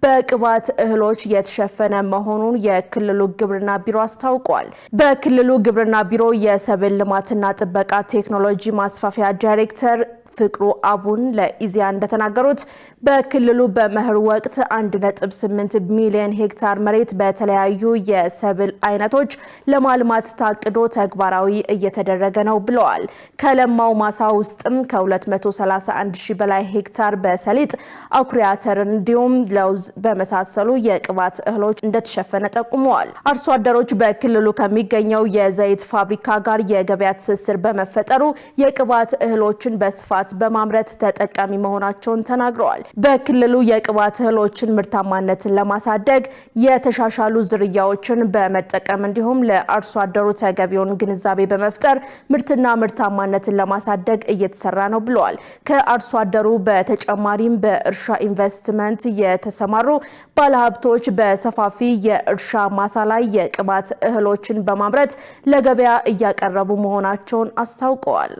በቅባት እህሎች የተሸፈነ መሆኑን የክልሉ ግብርና ቢሮ አስታውቋል። በክልሉ ግብርና ቢሮ የሰብል ልማትና ጥበቃ ቴክኖሎጂ ማስፋፊያ ዳይሬክተር ፍቅሩ አቡን ለኢዚያ እንደተናገሩት በክልሉ በመኸር ወቅት 1.8 ሚሊዮን ሄክታር መሬት በተለያዩ የሰብል አይነቶች ለማልማት ታቅዶ ተግባራዊ እየተደረገ ነው ብለዋል። ከለማው ማሳ ውስጥም ከ231 ሺህ በላይ ሄክታር በሰሊጥ፣ አኩሪ አተር እንዲሁም ለውዝ በመሳሰሉ የቅባት እህሎች እንደተሸፈነ ጠቁመዋል። አርሶ አደሮች በክልሉ ከሚገኘው የዘይት ፋብሪካ ጋር የገበያ ትስስር በመፈጠሩ የቅባት እህሎችን በስፋት በማምረት ተጠቃሚ መሆናቸውን ተናግረዋል። በክልሉ የቅባት እህሎችን ምርታማነትን ለማሳደግ የተሻሻሉ ዝርያዎችን በመጠቀም እንዲሁም ለአርሶ አደሩ ተገቢውን ግንዛቤ በመፍጠር ምርትና ምርታማነትን ለማሳደግ እየተሰራ ነው ብለዋል። ከአርሶ አደሩ በተጨማሪም በእርሻ ኢንቨስትመንት የተሰማሩ ባለሀብቶች በሰፋፊ የእርሻ ማሳ ላይ የቅባት እህሎችን በማምረት ለገበያ እያቀረቡ መሆናቸውን አስታውቀዋል።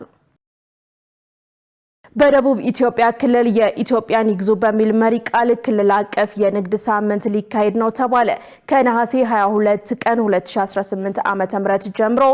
በደቡብ ኢትዮጵያ ክልል የኢትዮጵያን ይግዙ በሚል መሪ ቃል ክልል አቀፍ የንግድ ሳምንት ሊካሄድ ነው ተባለ። ከነሐሴ 22 ቀን 2018 ዓ.ም ጀምሮ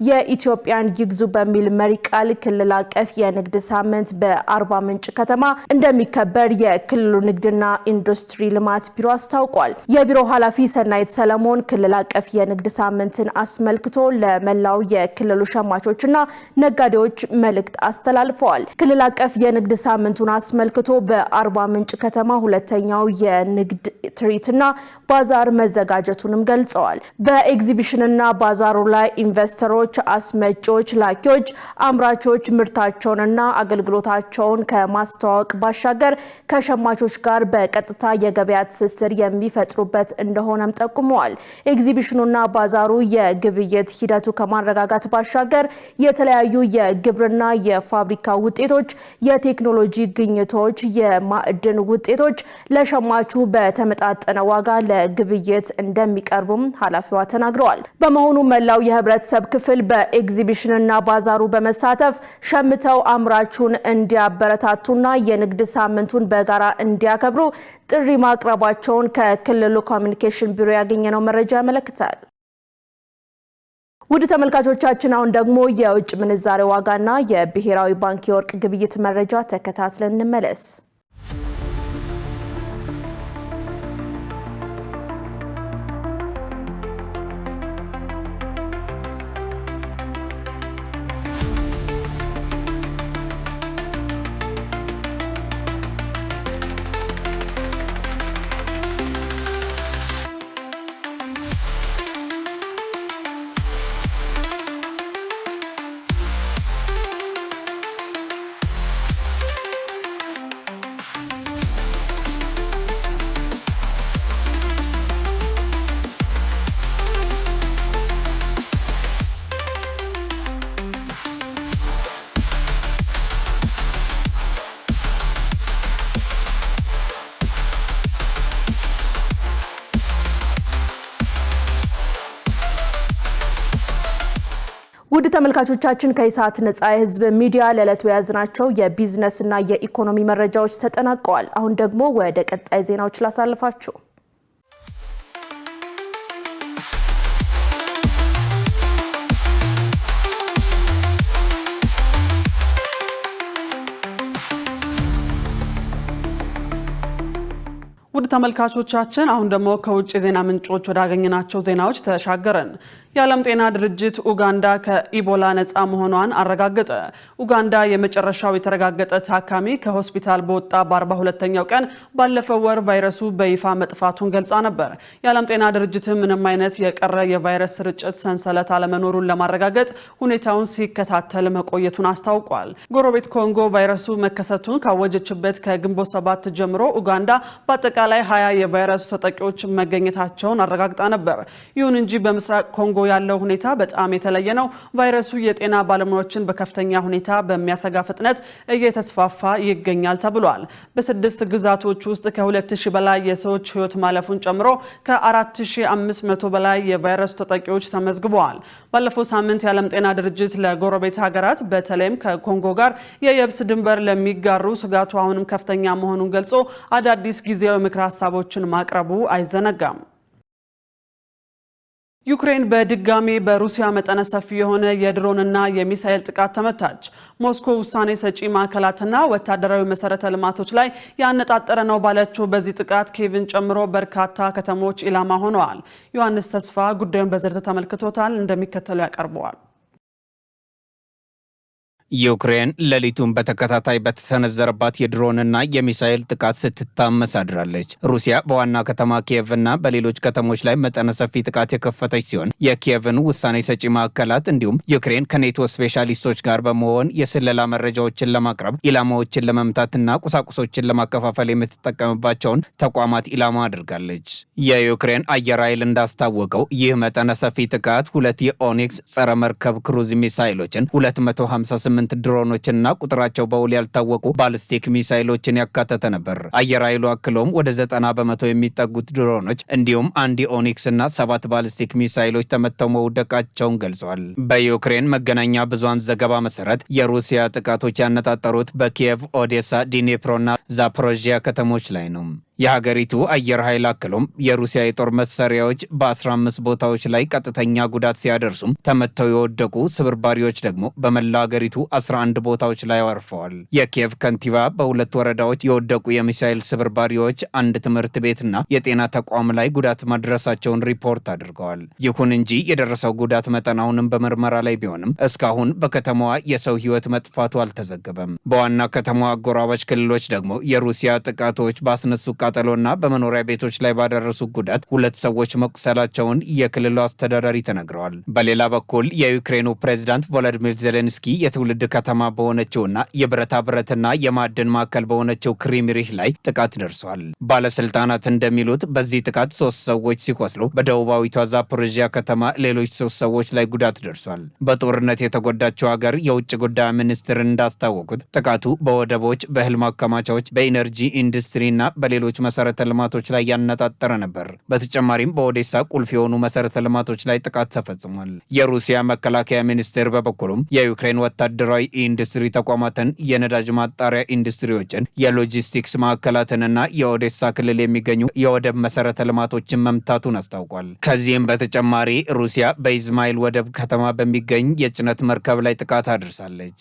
የኢትዮጵያን ይግዙ በሚል መሪ ቃል ክልል አቀፍ የንግድ ሳምንት በአርባ ምንጭ ከተማ እንደሚከበር የክልሉ ንግድና ኢንዱስትሪ ልማት ቢሮ አስታውቋል። የቢሮ ኃላፊ ሰናይት ሰለሞን ክልል አቀፍ የንግድ ሳምንትን አስመልክቶ ለመላው የክልሉ ሸማቾችና ነጋዴዎች መልእክት አስተላልፈዋል። ክልል አቀፍ የንግድ ሳምንቱን አስመልክቶ በአርባ ምንጭ ከተማ ሁለተኛው የንግድ ትርኢትና ባዛር መዘጋጀቱንም ገልጸዋል። በኤግዚቢሽንና ባዛሩ ላይ ኢንቨስተሮች፣ አስመጪዎች፣ ላኪዎች፣ አምራቾች ምርታቸውንና አገልግሎታቸውን ከማስተዋወቅ ባሻገር ከሸማቾች ጋር በቀጥታ የገበያ ትስስር የሚፈጥሩበት እንደሆነም ጠቁመዋል። ኤግዚቢሽኑና ባዛሩ የግብይት ሂደቱ ከማረጋጋት ባሻገር የተለያዩ የግብርና የፋብሪካ ውጤቶች፣ የቴክኖሎጂ ግኝቶች፣ የማዕድን ውጤቶች ለሸማቹ በተመጣጠነ ዋጋ ለግብይት እንደሚቀርቡም ኃላፊዋ ተናግረዋል። በመሆኑ መላው የህብረተሰብ ክፍል በኤግዚቢሽንና ባዛሩ በመሳተፍ ሸምተው አምራቹን እንዲያበረታቱና የንግድ ሳምንቱን በጋራ እንዲያከብሩ ጥሪ ማቅረባቸውን ከክልሉ ኮሚኒኬሽን ቢሮ ያገኘነው መረጃ ያመለክታል። ውድ ተመልካቾቻችን አሁን ደግሞ የውጭ ምንዛሬ ዋጋና የብሔራዊ ባንክ የወርቅ ግብይት መረጃ ተከታትለን እንመለስ። ውድ ተመልካቾቻችን ከኢሳት ነጻ የህዝብ ሚዲያ ለዕለቱ ያዝናቸው የቢዝነስና የኢኮኖሚ መረጃዎች ተጠናቀዋል። አሁን ደግሞ ወደ ቀጣይ ዜናዎች ላሳልፋችሁ። ውድ ተመልካቾቻችን አሁን ደግሞ ከውጭ ዜና ምንጮች ወዳገኘናቸው ዜናዎች ተሻገረን። የዓለም ጤና ድርጅት ኡጋንዳ ከኢቦላ ነፃ መሆኗን አረጋገጠ። ኡጋንዳ የመጨረሻው የተረጋገጠ ታካሚ ከሆስፒታል በወጣ በ42ኛው ቀን ባለፈው ወር ቫይረሱ በይፋ መጥፋቱን ገልጻ ነበር። የዓለም ጤና ድርጅት ምንም አይነት የቀረ የቫይረስ ስርጭት ሰንሰለት አለመኖሩን ለማረጋገጥ ሁኔታውን ሲከታተል መቆየቱን አስታውቋል። ጎረቤት ኮንጎ ቫይረሱ መከሰቱን ካወጀችበት ከግንቦት 7 ጀምሮ ኡጋንዳ በአጠቃላይ 20 የቫይረሱ ተጠቂዎች መገኘታቸውን አረጋግጣ ነበር። ይሁን እንጂ በምስራቅ ኮንጎ ያለው ሁኔታ በጣም የተለየ ነው። ቫይረሱ የጤና ባለሙያዎችን በከፍተኛ ሁኔታ በሚያሰጋ ፍጥነት እየተስፋፋ ይገኛል ተብሏል። በ6 ግዛቶች ውስጥ ከ2000 በላይ የሰዎች ህይወት ማለፉን ጨምሮ ከ4500 በላይ የቫይረሱ ተጠቂዎች ተመዝግበዋል። ባለፈው ሳምንት የዓለም ጤና ድርጅት ለጎረቤት ሀገራት በተለይም ከኮንጎ ጋር የየብስ ድንበር ለሚጋሩ ስጋቱ አሁንም ከፍተኛ መሆኑን ገልጾ አዳዲስ ጊዜያዊ ምክር ሀሳቦችን ማቅረቡ አይዘነጋም። ዩክሬን በድጋሚ በሩሲያ መጠነ ሰፊ የሆነ የድሮንና የሚሳኤል ጥቃት ተመታች። ሞስኮ ውሳኔ ሰጪ ማዕከላትና ወታደራዊ መሰረተ ልማቶች ላይ ያነጣጠረ ነው ባለችው በዚህ ጥቃት ኪየቭን ጨምሮ በርካታ ከተሞች ኢላማ ሆነዋል። ዮሐንስ ተስፋ ጉዳዩን በዝርዝር ተመልክቶታል፣ እንደሚከተለው ያቀርበዋል። ዩክሬን ሌሊቱን በተከታታይ በተሰነዘረባት የድሮንና የሚሳኤል ጥቃት ስትታመስ አድራለች። ሩሲያ በዋና ከተማ ኪየቭና በሌሎች ከተሞች ላይ መጠነ ሰፊ ጥቃት የከፈተች ሲሆን የኪየቭን ውሳኔ ሰጪ ማዕከላት እንዲሁም ዩክሬን ከኔቶ ስፔሻሊስቶች ጋር በመሆን የስለላ መረጃዎችን ለማቅረብ ኢላማዎችን ለመምታትና ቁሳቁሶችን ለማከፋፈል የምትጠቀምባቸውን ተቋማት ኢላማ አድርጋለች። የዩክሬን አየር ኃይል እንዳስታወቀው ይህ መጠነ ሰፊ ጥቃት 2 የኦኒክስ ጸረ መርከብ ክሩዝ ሚሳኤሎችን 258 8 ድሮኖችና ቁጥራቸው በውል ያልታወቁ ባሊስቲክ ሚሳይሎችን ያካተተ ነበር። አየር ኃይሉ አክሎም ወደ 90 በመቶ የሚጠጉት ድሮኖች እንዲሁም አንድ ኦኒክስ እና 7 ባሊስቲክ ሚሳይሎች ተመተው መውደቃቸውን ገልጿል። በዩክሬን መገናኛ ብዙሃን ዘገባ መሰረት የሩሲያ ጥቃቶች ያነጣጠሩት በኪየቭ፣ ኦዴሳ፣ ዲኔፕሮና ዛፖሮዥያ ከተሞች ላይ ነው። የሀገሪቱ አየር ኃይል አክሎም የሩሲያ የጦር መሳሪያዎች በ15 ቦታዎች ላይ ቀጥተኛ ጉዳት ሲያደርሱም ተመተው የወደቁ ስብርባሪዎች ደግሞ በመላ ሀገሪቱ 11 ቦታዎች ላይ አርፈዋል። የኪየቭ ከንቲባ በሁለት ወረዳዎች የወደቁ የሚሳኤል ስብርባሪዎች አንድ ትምህርት ቤትና የጤና ተቋም ላይ ጉዳት ማድረሳቸውን ሪፖርት አድርገዋል። ይሁን እንጂ የደረሰው ጉዳት መጠን አሁንም በምርመራ ላይ ቢሆንም እስካሁን በከተማዋ የሰው ሕይወት መጥፋቱ አልተዘገበም። በዋና ከተማዋ አጎራባች ክልሎች ደግሞ የሩሲያ ጥቃቶች ባስነሱ ቃጠሎና በመኖሪያ ቤቶች ላይ ባደረሱ ጉዳት 2 ሰዎች መቁሰላቸውን የክልሉ አስተዳዳሪ ተናግረዋል። በሌላ በኩል የዩክሬኑ ፕሬዝዳንት ቮሎዲሚር ዜሌንስኪ የትውልድ ከተማ በሆነችውና የብረታ ብረትና የማዕድን ማዕከል በሆነችው ክሪምሪህ ላይ ጥቃት ደርሷል። ባለስልጣናት እንደሚሉት በዚህ ጥቃት 3 ሰዎች ሲቆስሉ በደቡባዊቷ ዛፖሮዥያ ከተማ ሌሎች 3 ሰዎች ላይ ጉዳት ደርሷል። በጦርነት የተጎዳቸው ሀገር የውጭ ጉዳይ ሚኒስትር እንዳስታወቁት ጥቃቱ በወደቦች፣ በእህል ማከማቻዎች፣ በኢነርጂ ኢንዱስትሪና በሌሎች መሰረተ ልማቶች ላይ ያነጣጠረ ነበር። በተጨማሪም በኦዴሳ ቁልፍ የሆኑ መሰረተ ልማቶች ላይ ጥቃት ተፈጽሟል። የሩሲያ መከላከያ ሚኒስቴር በበኩሉም የዩክሬን ወታደራዊ ኢንዱስትሪ ተቋማትን፣ የነዳጅ ማጣሪያ ኢንዱስትሪዎችን፣ የሎጂስቲክስ ማዕከላትንና የኦዴሳ ክልል የሚገኙ የወደብ መሰረተ ልማቶችን መምታቱን አስታውቋል። ከዚህም በተጨማሪ ሩሲያ በኢዝማይል ወደብ ከተማ በሚገኝ የጭነት መርከብ ላይ ጥቃት አድርሳለች።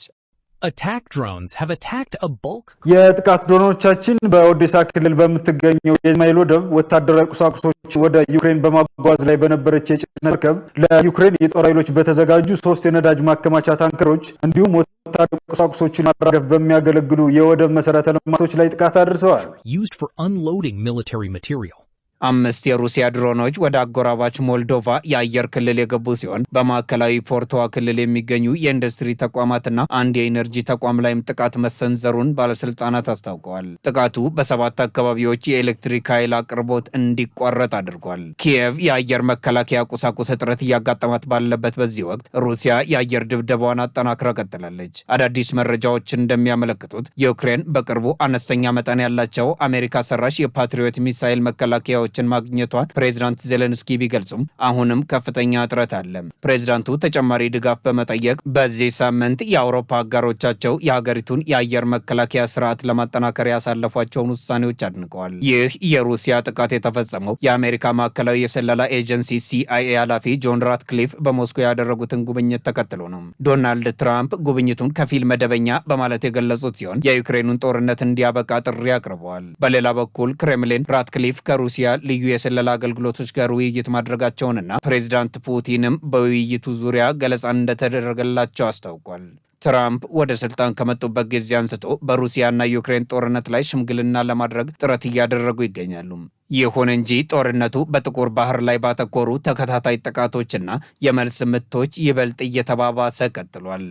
Attack drones have attacked a bulk. የጥቃት ድሮኖቻችን በኦዴሳ ክልል በምትገኘው የኢዝማይል ወደብ ወታደራዊ ቁሳቁሶች ወደ ዩክሬን በማጓጓዝ ላይ በነበረች የጭነት መርከብ ለዩክሬን የጦር ኃይሎች በተዘጋጁ 3 የነዳጅ ማከማቻ ታንከሮች እንዲሁም ወታደራዊ ቁሳቁሶችን ማራገፍ በሚያገለግሉ የወደብ መሰረተ ልማቶች ላይ ጥቃት አድርሰዋል። Used for unloading military material. 5 የሩሲያ ድሮኖች ወደ አጎራባች ሞልዶቫ የአየር ክልል የገቡ ሲሆን በማዕከላዊ ፖርቶዋ ክልል የሚገኙ የኢንዱስትሪ ተቋማትና አንድ የኢነርጂ ተቋም ላይም ጥቃት መሰንዘሩን ባለስልጣናት አስታውቀዋል። ጥቃቱ በ7 አካባቢዎች የኤሌክትሪክ ኃይል አቅርቦት እንዲቋረጥ አድርጓል። ኪየቭ የአየር መከላከያ ቁሳቁስ እጥረት እያጋጠማት ባለበት በዚህ ወቅት ሩሲያ የአየር ድብደባዋን አጠናክራ ቀጥላለች። አዳዲስ መረጃዎች እንደሚያመለክቱት ዩክሬን በቅርቡ አነስተኛ መጠን ያላቸው አሜሪካ ሰራሽ የፓትሪዮት ሚሳይል መከላከያዎች ማግኘቷን ፕሬዝዳንት ዜሌንስኪ ቢገልጹም አሁንም ከፍተኛ እጥረት አለ። ፕሬዝዳንቱ ተጨማሪ ድጋፍ በመጠየቅ በዚህ ሳምንት የአውሮፓ አጋሮቻቸው የሀገሪቱን የአየር መከላከያ ስርዓት ለማጠናከር ያሳለፏቸውን ውሳኔዎች አድንቀዋል። ይህ የሩሲያ ጥቃት የተፈጸመው የአሜሪካ ማዕከላዊ የስለላ ኤጀንሲ CIA ኃላፊ ጆን ራትክሊፍ በሞስኮ ያደረጉትን ጉብኝት ተከትሎ ነው። ዶናልድ ትራምፕ ጉብኝቱን ከፊል መደበኛ በማለት የገለጹት ሲሆን የዩክሬኑን ጦርነት እንዲያበቃ ጥሪ አቅርበዋል። በሌላ በኩል ክሬምሊን ራትክሊፍ ከሩሲያ ልዩ የስለላ አገልግሎቶች ጋር ውይይት ማድረጋቸውንና ፕሬዝዳንት ፑቲንም በውይይቱ ዙሪያ ገለጻ እንደተደረገላቸው አስታውቋል። ትራምፕ ወደ ስልጣን ከመጡበት ጊዜ አንስቶ በሩሲያና ዩክሬን ጦርነት ላይ ሽምግልና ለማድረግ ጥረት እያደረጉ ይገኛሉ። ይሁን እንጂ ጦርነቱ በጥቁር ባህር ላይ ባተኮሩ ተከታታይ ጥቃቶችና የመልስ ምቶች ይበልጥ እየተባባሰ ቀጥሏል።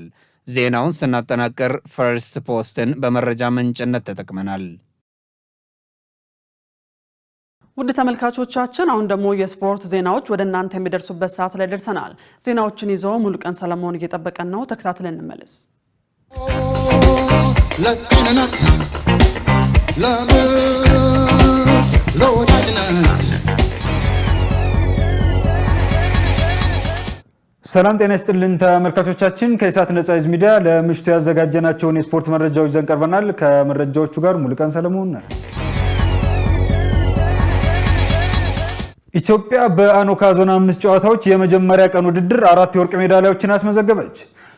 ዜናውን ስናጠናቅር ፈርስት ፖስትን በመረጃ ምንጭነት ተጠቅመናል። ውድ ተመልካቾቻችን አሁን ደግሞ የስፖርት ዜናዎች ወደ እናንተ የሚደርሱበት ሰዓት ላይ ደርሰናል። ዜናዎችን ይዞ ሙሉቀን ሰለሞን እየጠበቀን ነው። ተከታትለን እንመለስ። ለጤንነት፣ ለምርት፣ ለወዳጅነት ሰላም ጤና ይስጥልን ተመልካቾቻችን፣ ከኢሳት ነጻ ህዝብ ሚዲያ ለምሽቱ ያዘጋጀናቸውን የስፖርት መረጃዎች ይዘን ቀርበናል። ከመረጃዎቹ ጋር ሙሉቀን ሰለሞን ነኝ። ኢትዮጵያ በአኖካ ዞን 5 ጨዋታዎች የመጀመሪያ ቀን ውድድር 4 የወርቅ ሜዳሊያዎችን አስመዘገበች።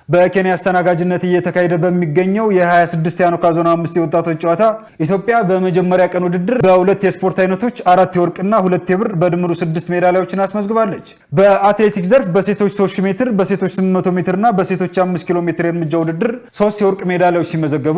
በኬንያ አስተናጋጅነት እየተካሄደ በሚገኘው የ26 የአኖካ ዞን 5 የወጣቶች ጨዋታ ኢትዮጵያ በመጀመሪያ ቀን ውድድር በ2 የስፖርት አይነቶች 4 የወርቅና 2 የብር በድምሩ 6 ሜዳሊያዎችን አስመዝግባለች። በአትሌቲክስ ዘርፍ በሴቶች 3000 ሜትር፣ በሴቶች 800 ሜትር እና በሴቶች 5 ኪሎ ሜትር የእርምጃ ውድድር 3 የወርቅ ሜዳሊያዎች ሲመዘገቡ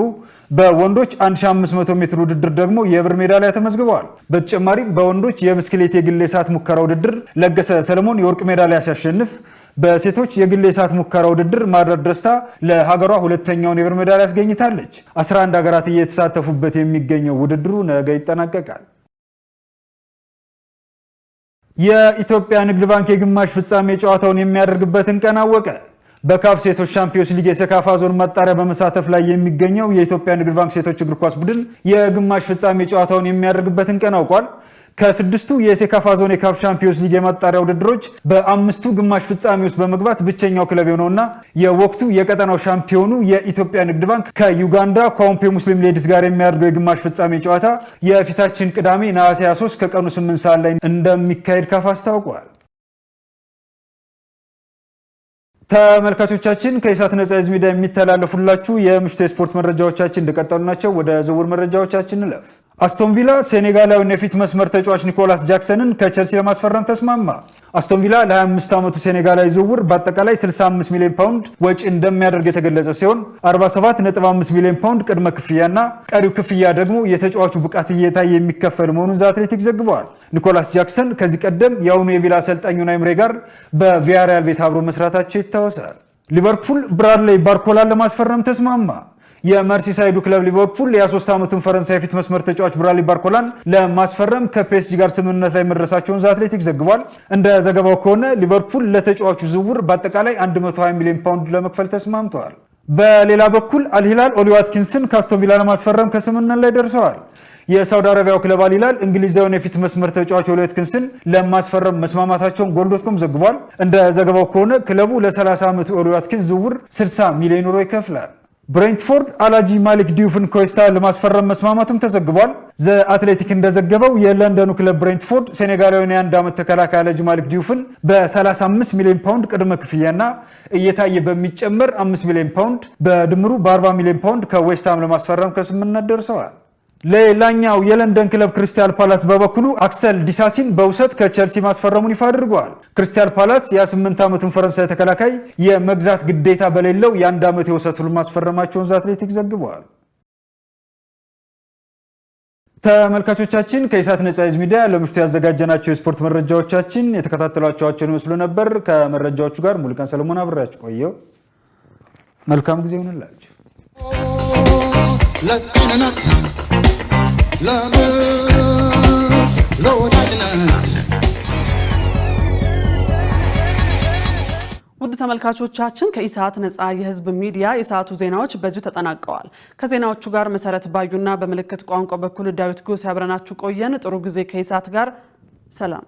በወንዶች 1500 ሜትር ውድድር ደግሞ የብር ሜዳሊያ ተመዝግበዋል። በተጨማሪም በወንዶች የብስክሌት የግል የሰዓት ሙከራ ውድድር ለገሰ ሰለሞን የወርቅ ሜዳሊያ ሲያሸንፍ በሴቶች የግል የሰዓት ሙከራ ውድድር ማድረግ ደስታ ለሀገሯ ሁለተኛውን የብር ሜዳሊያ ያስገኝታለች። 11 ሀገራት እየተሳተፉበት የሚገኘው ውድድሩ ነገ ይጠናቀቃል። የኢትዮጵያ ንግድ ባንክ የግማሽ ፍጻሜ ጨዋታውን የሚያደርግበትን ቀን አወቀ። በካፍ ሴቶች ሻምፒዮንስ ሊግ የሴካፋ ዞን ማጣሪያ በመሳተፍ ላይ የሚገኘው የኢትዮጵያ ንግድ ባንክ ሴቶች እግር ኳስ ቡድን የግማሽ ፍጻሜ ጨዋታውን የሚያደርግበትን ቀን አውቋል። ከስድስቱ የሴካፋ ዞን የካፍ ሻምፒዮንስ ሊግ የማጣሪያ ውድድሮች በአምስቱ ግማሽ ፍጻሜ ውስጥ በመግባት ብቸኛው ክለብ የሆነውና የወቅቱ የቀጠናው ሻምፒዮኑ የኢትዮጵያ ንግድ ባንክ ከዩጋንዳ ኳምፔ ሙስሊም ሌዲስ ጋር የሚያደርገው የግማሽ ፍጻሜ ጨዋታ የፊታችን ቅዳሜ ነሐሴ 23 ከቀኑ 8 ሰዓት ላይ እንደሚካሄድ ካፍ አስታውቋል። ተመልካቾቻችን ከኢሳት ነጻ ህዝብ ሚዲያ የሚተላለፉላችሁ የምሽቱ የስፖርት መረጃዎቻችን እንደቀጠሉ ናቸው። ወደ ዝውውር መረጃዎቻችን እንለፍ። አስቶን ቪላ ሴኔጋላዊውን የፊት መስመር ተጫዋች ኒኮላስ ጃክሰንን ከቸልሲ ለማስፈረም ተስማማ። አስቶን ቪላ ለ25 ዓመቱ ሴኔጋላዊ ዝውውር በአጠቃላይ 65 ሚሊዮን ፓውንድ ወጪ እንደሚያደርግ የተገለጸ ሲሆን 47.5 ሚሊዮን ፓውንድ ቅድመ ክፍያና ቀሪው ክፍያ ደግሞ የተጫዋቹ ብቃት እየታየ የሚከፈል መሆኑን ዘ አትሌቲክ ዘግበዋል። ኒኮላስ ጃክሰን ከዚህ ቀደም የአሁኑ የቪላ አሰልጣኝ ኡናይ ኤምሬ ጋር በቪያሪያል ቤት አብሮ መስራታቸው ይታወሳል። ሊቨርፑል ብራድሌይ ባርኮላን ለማስፈረም ተስማማ። የመርሲሳይዱ ክለብ ሊቨርፑል የ23 ዓመቱን ፈረንሳይ ፊት መስመር ተጫዋች ብራድሌይ ባርኮላን ለማስፈረም ከፒኤስጂ ጋር ስምምነት ላይ መድረሳቸውን ዘ አትሌቲክ ዘግቧል። እንደ ዘገባው ከሆነ ሊቨርፑል ለተጫዋቹ ዝውውር በአጠቃላይ 120 ሚሊዮን ፓውንድ ለመክፈል ተስማምተዋል። በሌላ በኩል አልሂላል ኦሊ ዋትኪንስን ከአስቶን ቪላ ለማስፈረም ከስምምነት ላይ ደርሰዋል። የሳውዲ አረቢያው ክለብ አልሂላል እንግሊዛዊውን የፊት መስመር ተጫዋች ኦሊ ዋትኪንስን ለማስፈረም መስማማታቸውን ጎል.ኮም ዘግቧል። እንደ ዘገባው ከሆነ ክለቡ ለ30 ዓመቱ ኦሊ ዋትኪንስ ዝውውር 60 ሚሊዮን ዩሮ ይከፍላል። ብሬንትፎርድ አላጂ ማሊክ ዲዩፍን ኮስታ ለማስፈረም መስማማቱም ተዘግቧል። ዘ አትሌቲክ እንደዘገበው የለንደኑ ክለብ ብሬንትፎርድ ሴኔጋላዊውን የ1 ዓመት ተከላካይ አላጂ ማሊክ ዲዩፍን በ35 ሚሊዮን ፓውንድ ቅድመ ክፍያና እየታየ በሚጨመር 5 ሚሊዮን ፓውንድ በድምሩ በ40 ሚሊዮን ፓውንድ ከዌስትሃም ለማስፈረም ከስምምነት ደርሰዋል። ሌላኛው የለንደን ክለብ ክሪስታል ፓላስ በበኩሉ አክሰል ዲሳሲን በውሰት ከቸልሲ ማስፈረሙን ይፋ አድርጓል። ክሪስታል ፓላስ የ8 ዓመቱን ፈረንሳይ ተከላካይ የመግዛት ግዴታ በሌለው የ1 ዓመት የውሰት ውል ማስፈረማቸውን ዘ አትሌቲክ ዘግቧል። ተመልካቾቻችን ከኢሳት ነጻ ህዝብ ሚዲያ ለምሽቱ ያዘጋጀናቸው የስፖርት መረጃዎቻችን የተከታተሏቸውን ይመስሉ ነበር። ከመረጃዎቹ ጋር ሙሉቀን ሰለሞን አብሬያችሁ ቆየው። መልካም ጊዜ ይሁንላችሁ። ለጤንነት ለምት ለወዳጅነት ውድ ተመልካቾቻችን ከኢሳት ነጻ የህዝብ ሚዲያ የሰዓቱ ዜናዎች በዚሁ ተጠናቀዋል። ከዜናዎቹ ጋር መሰረት ባዩና በምልክት ቋንቋ በኩል ዳዊት ጎስ ያብረናችሁ ቆየን። ጥሩ ጊዜ ከኢሳት ጋር ሰላም።